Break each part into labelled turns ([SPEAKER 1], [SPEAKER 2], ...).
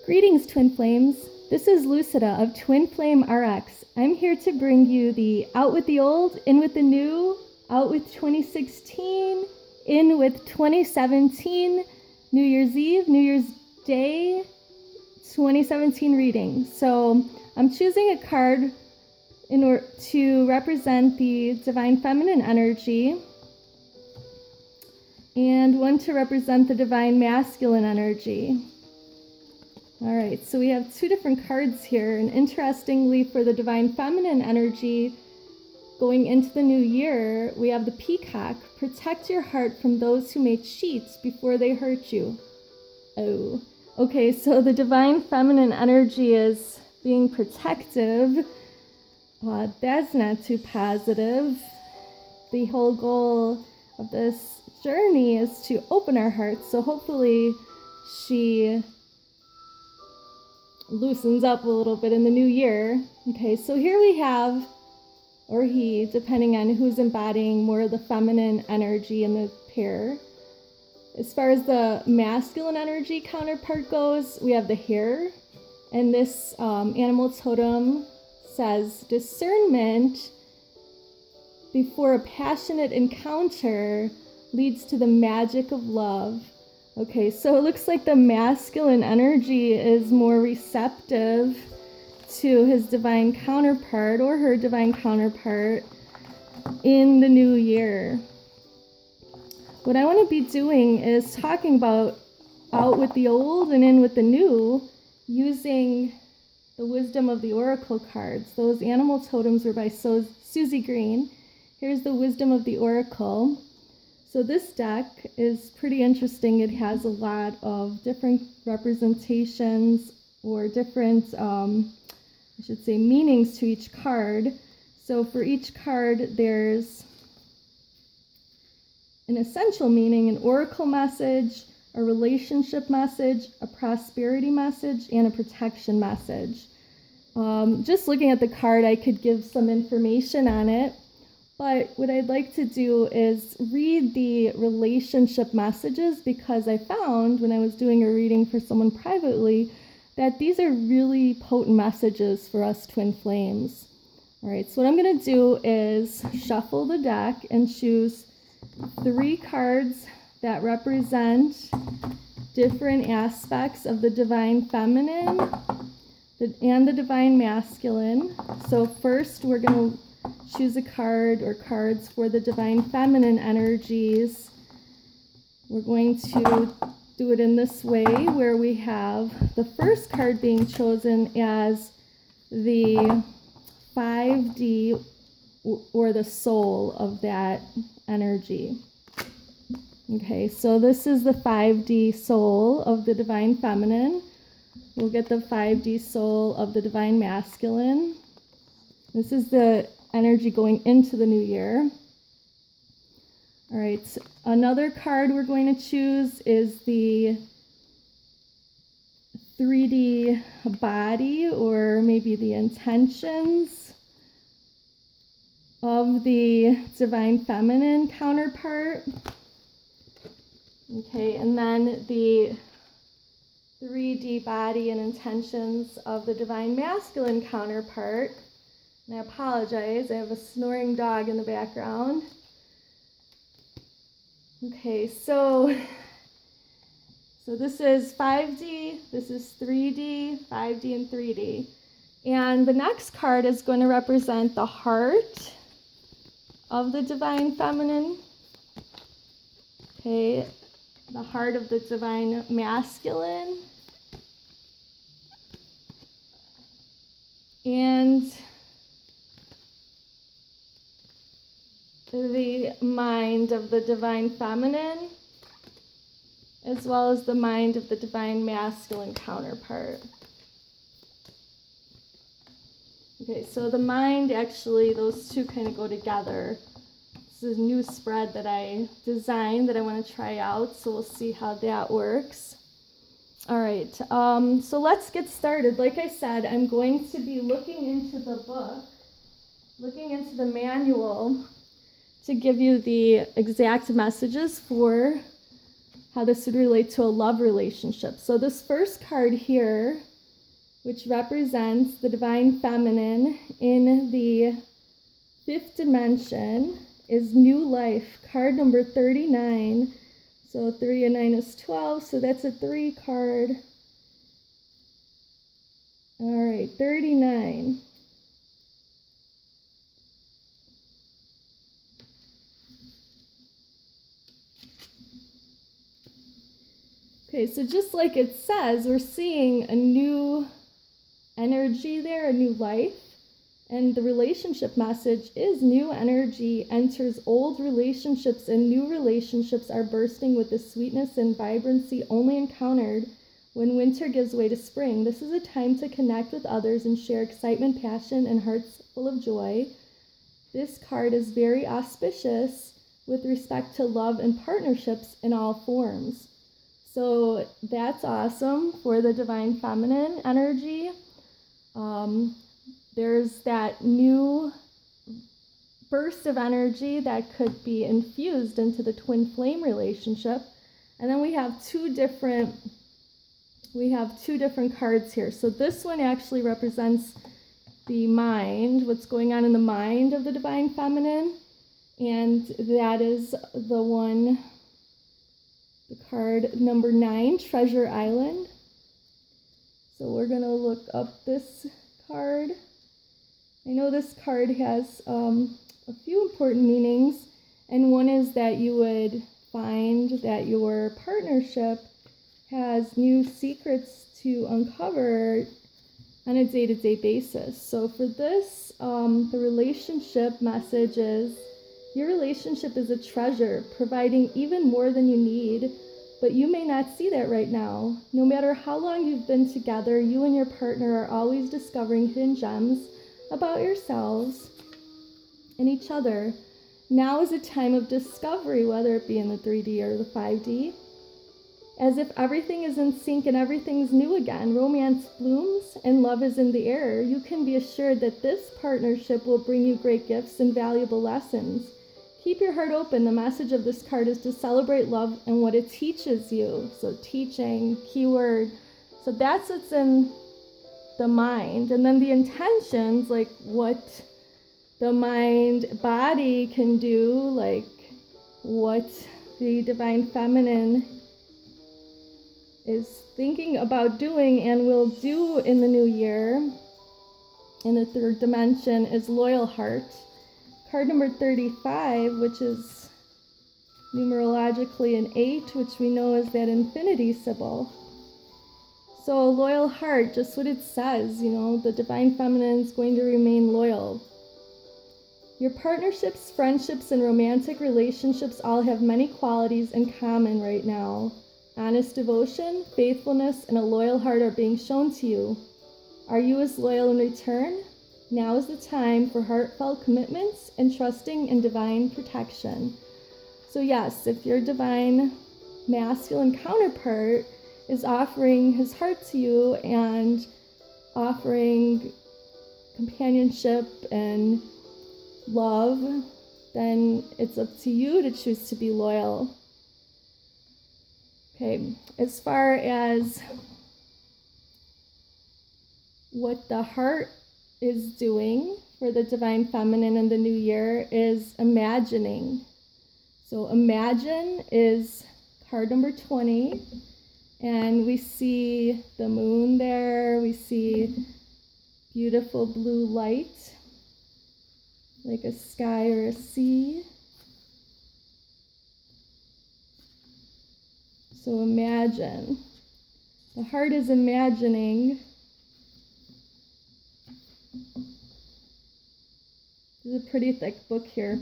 [SPEAKER 1] Greetings, Twin Flames. This is Lucida of Twin Flame RX. I'm here to bring you the out with the old, in with the new, out with 2016, in with 2017, New Year's Eve, New Year's Day, 2017 reading. So I'm choosing a card in order to represent the Divine Feminine energy and one to represent the Divine Masculine energy. All right, so we have two different cards here, and interestingly, for the Divine Feminine energy going into the new year, we have the Peacock. Protect your heart from those who may cheat before they hurt you. Oh, okay, so the Divine Feminine energy is being protective. That's not too positive. The whole goal of this journey is to open our hearts, so hopefully she loosens up a little bit in the new year. Okay, so here we have, or he, depending on who's embodying more of the feminine energy in the pair. As far as the masculine energy counterpart goes, we have the hare, and this animal totem says discernment before a passionate encounter leads to the magic of love. Okay, so it looks like the masculine energy is more receptive to his divine counterpart or her divine counterpart in the new year. What I want to be doing is talking about out with the old and in with the new, using the wisdom of the oracle cards. Those animal totems were by Susie Green. Here's the wisdom of the oracle. So this deck is pretty interesting. It has a lot of different representations or different, meanings to each card. So for each card, there's an essential meaning, an oracle message, a relationship message, a prosperity message, and a protection message. Just looking at the card, I could give some information on it. But what I'd like to do is read the relationship messages, because I found when I was doing a reading for someone privately that these are really potent messages for us twin flames. All right, so what I'm going to do is shuffle the deck and choose 3 cards that represent different aspects of the divine feminine and the divine masculine. So first we're going to choose a card or cards for the divine feminine energies. We're going to do it in this way, where we have the first card being chosen as the 5D or the soul of that energy. Okay, so this is the 5D soul of the divine feminine. We'll get the 5D soul of the divine masculine. This is the energy going into the new year. All right, so another card we're going to choose is the 3D body, or maybe the intentions of the divine feminine counterpart. Okay, and then the 3D body and intentions of the divine masculine counterpart. And I apologize, I have a snoring dog in the background. Okay, so this is 5D, this is 3D, 5D, and 3D. And the next card is going to represent the heart of the divine feminine. Okay, the heart of the divine masculine. And the mind of the divine feminine, as well as the mind of the divine masculine counterpart. Okay, so the mind, actually, those two kind of go together. This is a new spread that I designed that I want to try out, so we'll see how that works. All right, so let's get started. Like I said, I'm going to be looking into the book, looking into the manual, to give you the exact messages for how this would relate to a love relationship. So this first card here, which represents the divine feminine in the fifth dimension, is new life. Card number 39. So 3 and 9 is 12, so that's a 3 card. All right, 39. Okay, so just like it says, we're seeing a new energy there, a new life. And the relationship message is new energy enters old relationships, and new relationships are bursting with the sweetness and vibrancy only encountered when winter gives way to spring. This is a time to connect with others and share excitement, passion, and hearts full of joy. This card is very auspicious with respect to love and partnerships in all forms. So that's awesome for the divine feminine energy. There's that new burst of energy that could be infused into the twin flame relationship. And then we have two different cards here. So this one actually represents the mind, what's going on in the mind of the divine feminine. And that is the card number 9, Treasure Island. So we're going to look up this card. I know this card has a few important meanings, and one is that you would find that your partnership has new secrets to uncover on a day-to-day basis. So for this, the relationship message is, your relationship is a treasure, providing even more than you need, but you may not see that right now. No matter how long you've been together, you and your partner are always discovering hidden gems about yourselves and each other. Now is a time of discovery, whether it be in the 3D or the 5D. As if everything is in sync and everything's new again, romance blooms and love is in the air. You can be assured that this partnership will bring you great gifts and valuable lessons. Keep your heart open. The message of this card is to celebrate love and what it teaches you. So teaching, keyword. So that's what's in the mind. And then the intentions, like what the mind body can do, like what the divine feminine is thinking about doing and will do in the new year in the third dimension, is loyal heart. Card number 35, which is numerologically an 8, which we know is that infinity symbol. So a loyal heart, just what it says, the divine feminine is going to remain loyal. Your partnerships, friendships, and romantic relationships all have many qualities in common right now. Honest devotion, faithfulness, and a loyal heart are being shown to you. Are you as loyal in return? Now is the time for heartfelt commitments and trusting in divine protection. So yes, if your divine masculine counterpart is offering his heart to you and offering companionship and love, then it's up to you to choose to be loyal. Okay, as far as what the heart is doing for the divine feminine in the new year is imagining. So imagine is card number 20. And we see the moon there, we see beautiful blue light, like a sky or a sea. So imagine. The heart is imagining. This is a pretty thick book here.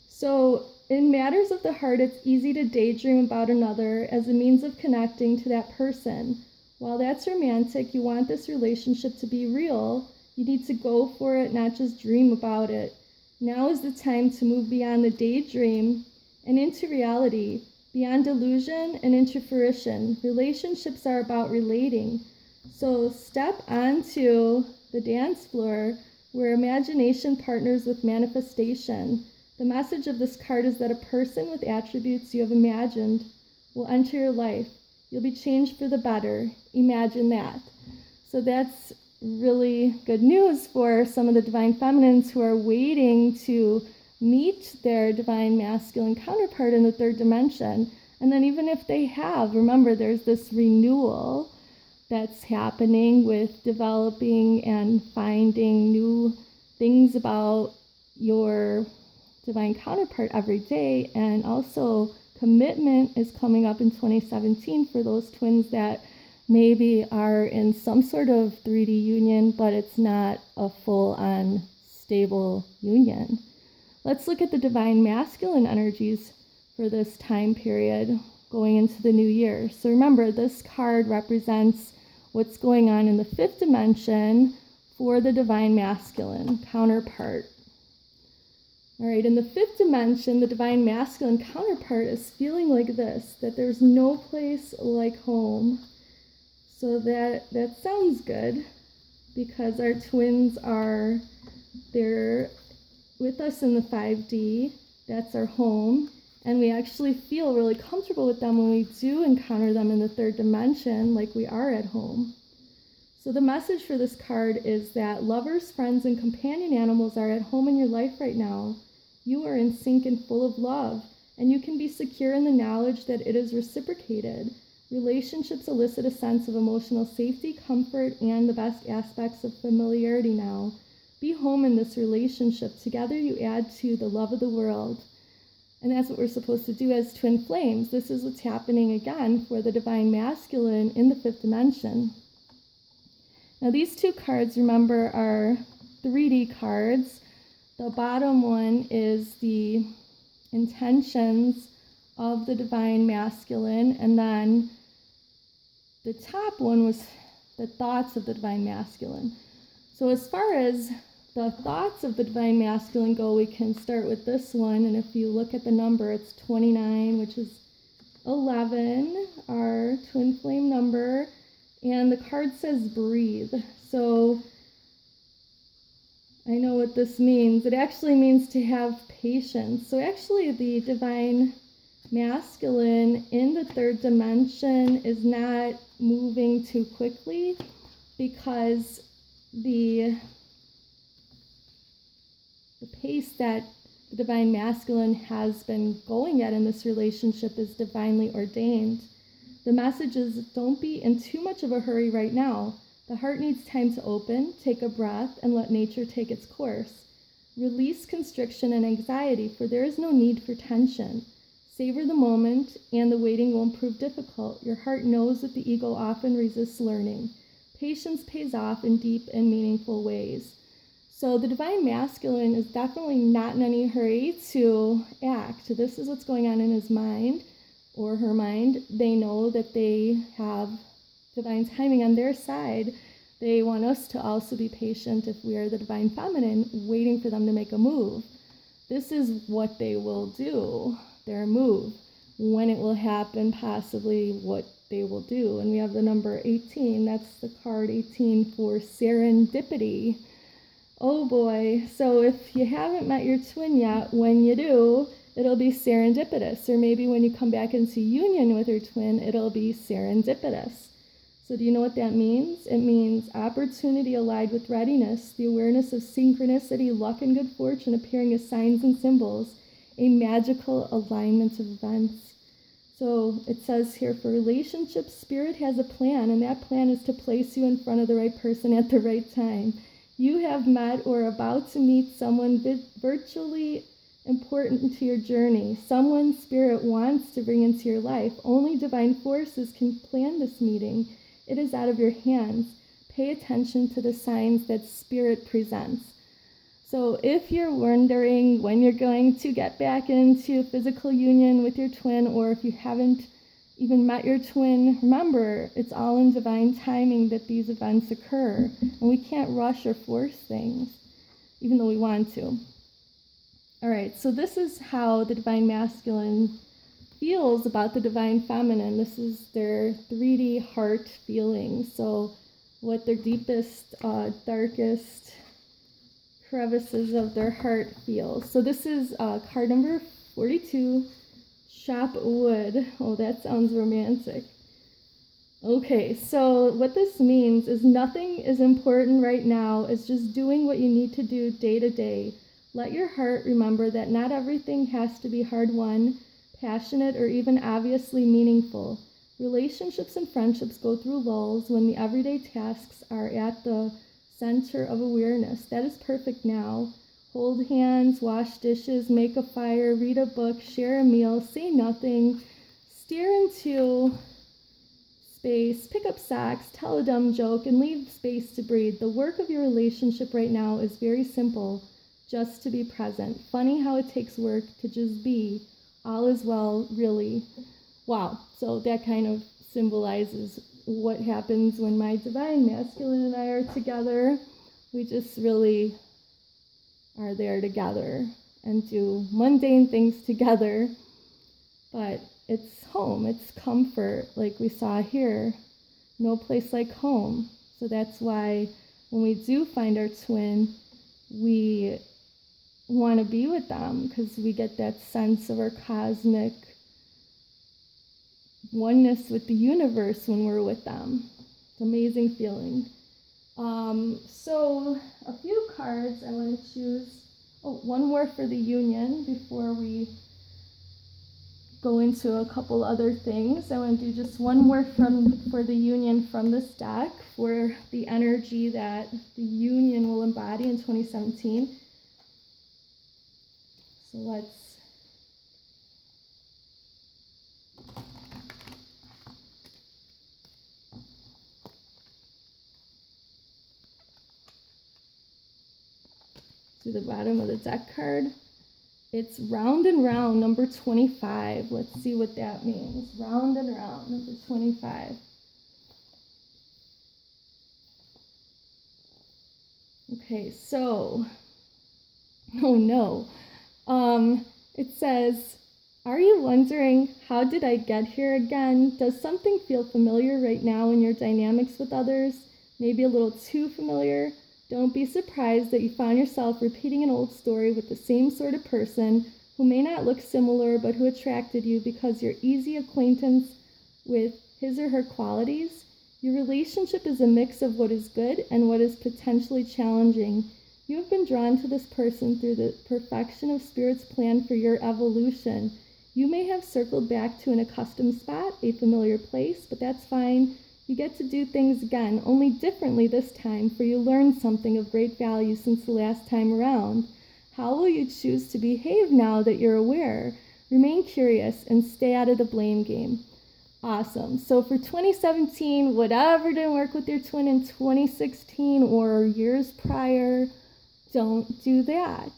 [SPEAKER 1] So in matters of the heart, it's easy to daydream about another as a means of connecting to that person. While that's romantic, you want this relationship to be real. You need to go for it, not just dream about it. Now is the time to move beyond the daydream and into reality, beyond delusion and into fruition. Relationships are about relating. So step onto the dance floor where imagination partners with manifestation. The message of this card is that a person with attributes you have imagined will enter your life. You'll be changed for the better. Imagine that. So that's really good news for some of the divine feminines who are waiting to meet their divine masculine counterpart in the third dimension. And then even if they have, remember there's this renewal that's happening with developing and finding new things about your divine counterpart every day. And also commitment is coming up in 2017 for those twins that maybe are in some sort of 3D union, but it's not a full-on stable union. Let's look at the divine masculine energies for this time period going into the new year. So remember, this card represents what's going on in the fifth dimension for the divine masculine counterpart. All right, in the fifth dimension, the divine masculine counterpart is feeling like this, that there's no place like home. So that sounds good, because our twins they're with us in the 5D, that's our home, and we actually feel really comfortable with them when we do encounter them in the third dimension, like we are at home. So the message for this card is that lovers, friends, and companion animals are at home in your life right now. You are in sync and full of love, and you can be secure in the knowledge that it is reciprocated. Relationships elicit a sense of emotional safety, comfort, and the best aspects of familiarity now. Be home in this relationship. Together you add to the love of the world. And that's what we're supposed to do as twin flames. This is what's happening again for the divine masculine in the fifth dimension. Now these two cards, remember, are 3D cards. The bottom one is the intentions of the divine masculine, and then the top one was the thoughts of the divine masculine. So as far as the thoughts of the divine masculine go, we can start with this one, and if you look at the number, it's 29, which is 11, our twin flame number, and the card says breathe. So I know what this means. It actually means to have patience. So actually the divine masculine in the third dimension is not moving too quickly, because the pace that the divine masculine has been going at in this relationship is divinely ordained. The message is, don't be in too much of a hurry right now. The heart needs time to open, take a breath, and let nature take its course. Release constriction and anxiety, for there is no need for tension. Savor the moment, and the waiting won't prove difficult. Your heart knows that the ego often resists learning. Patience pays off in deep and meaningful ways. So the divine masculine is definitely not in any hurry to act. This is what's going on in his mind or her mind. They know that they have divine timing on their side. They want us to also be patient if we are the divine feminine, waiting for them to make a move. This is what they will do, their move. When it will happen, possibly what they will do. And we have the number 18. That's the card 18 for serendipity. Oh boy. So if you haven't met your twin yet, when you do, it'll be serendipitous. Or maybe when you come back into union with your twin, it'll be serendipitous. So do you know what that means? It means opportunity allied with readiness, the awareness of synchronicity, luck, and good fortune appearing as signs and symbols, a magical alignment of events. So it says here, for relationships, Spirit has a plan, and that plan is to place you in front of the right person at the right time. You have met or are about to meet someone virtually important to your journey, someone Spirit wants to bring into your life. Only divine forces can plan this meeting. It is out of your hands. Pay attention to the signs that Spirit presents. So if you're wondering when you're going to get back into physical union with your twin, or if you haven't even met your twin, remember, it's all in divine timing that these events occur. And we can't rush or force things, even though we want to. All right, so this is how the divine masculine feels about the divine feminine. This is their 3D heart feelings. So what their deepest, darkest crevices of their heart feel. So this is card number 42, Chop wood. Oh, that sounds romantic. Okay, so what this means is nothing is important right now. It's just doing what you need to do day to day. Let your heart remember that not everything has to be hard-won, passionate, or even obviously meaningful. Relationships and friendships go through lulls when the everyday tasks are at the center of awareness. That is perfect now. Hold hands, wash dishes, make a fire, read a book, share a meal, say nothing, stare into space, pick up socks, tell a dumb joke, and leave space to breathe. The work of your relationship right now is very simple, just to be present. Funny how it takes work to just be. All is well, really. Wow, so that kind of symbolizes what happens when my divine masculine and I are together. We just really are there together and do mundane things together, but it's home, it's comfort, like we saw here. No place like home. So that's why when we do find our twin, we want to be with them, because we get that sense of our cosmic oneness with the universe when we're with them. It's an amazing feeling. So a few cards I want to choose. Oh, one more for the union before we go into a couple other things. I want to do just one more for the union from this deck for the energy that the union will embody in 2017. So let's do the bottom of the deck card. It's round and round, number 25. Let's see what that means. Round and round, number 25. Okay, so, oh no. It says, are you wondering, how did I get here again? Does something feel familiar right now in your dynamics with others? Maybe a little too familiar? Don't be surprised that you found yourself repeating an old story with the same sort of person who may not look similar but who attracted you because your easy acquaintance with his or her qualities. Your relationship is a mix of what is good and what is potentially challenging. You have been drawn to this person through the perfection of Spirit's plan for your evolution. You may have circled back to an accustomed spot, a familiar place, but that's fine. You get to do things again, only differently this time, for you learned something of great value since the last time around. How will you choose to behave now that you're aware? Remain curious and stay out of the blame game. Awesome. So for 2017, whatever didn't work with your twin in 2016 or years prior, don't do that.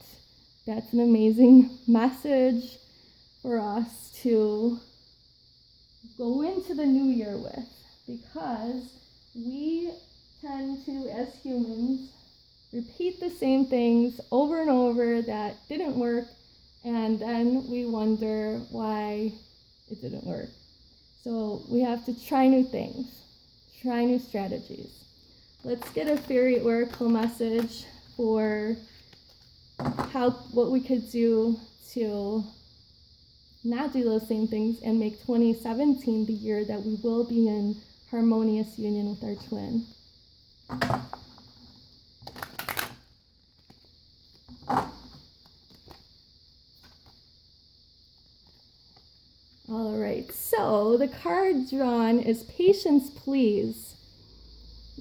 [SPEAKER 1] That's an amazing message for us to go into the new year with, because we tend to, as humans, repeat the same things over and over that didn't work, and then we wonder why it didn't work. So we have to try new things, try new strategies. Let's get a fairy oracle message for what we could do to not do those same things and make 2017 the year that we will be in harmonious union with our twin. All right, so the card drawn is Patience, Please.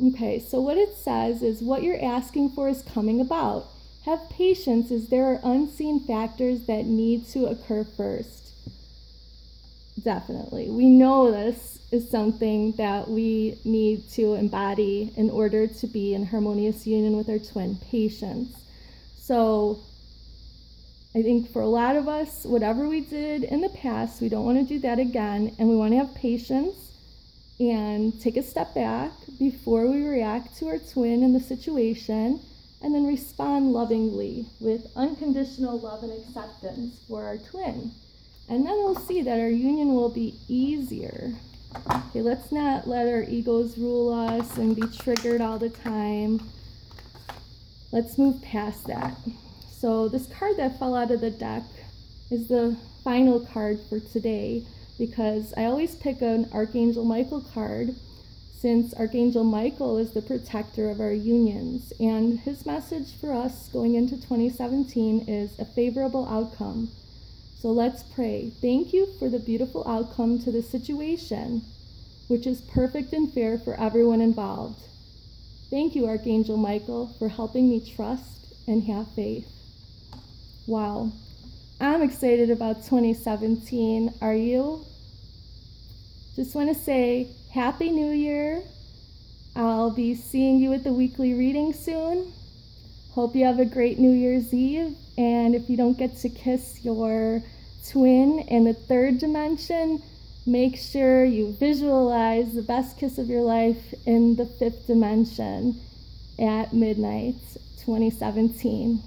[SPEAKER 1] Okay, so what it says is what you're asking for is coming about. Have patience, as there are unseen factors that need to occur first. Definitely. We know this is something that we need to embody in order to be in harmonious union with our twin, patience. So I think for a lot of us, whatever we did in the past, we don't want to do that again, and we want to have patience and take a step back before we react to our twin in the situation, and then respond lovingly with unconditional love and acceptance for our twin. And then we'll see that our union will be easier. Okay, let's not let our egos rule us and be triggered all the time. Let's move past that. So this card that fell out of the deck is the final card for today, because I always pick an Archangel Michael card, since Archangel Michael is the protector of our unions, and his message for us going into 2017 is a favorable outcome. So let's pray. Thank you for the beautiful outcome to the situation, which is perfect and fair for everyone involved. Thank you, Archangel Michael, for helping me trust and have faith. Wow, I'm excited about 2017. Are you? Just want to say Happy New Year. I'll be seeing you at the weekly reading soon. Hope you have a great New Year's Eve. And if you don't get to kiss your twin in the third dimension, make sure you visualize the best kiss of your life in the fifth dimension at midnight 2017.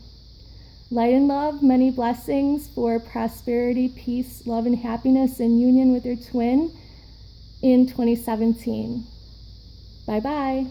[SPEAKER 1] Light and love, many blessings for prosperity, peace, love, and happiness in union with your twin in 2017. Bye-bye.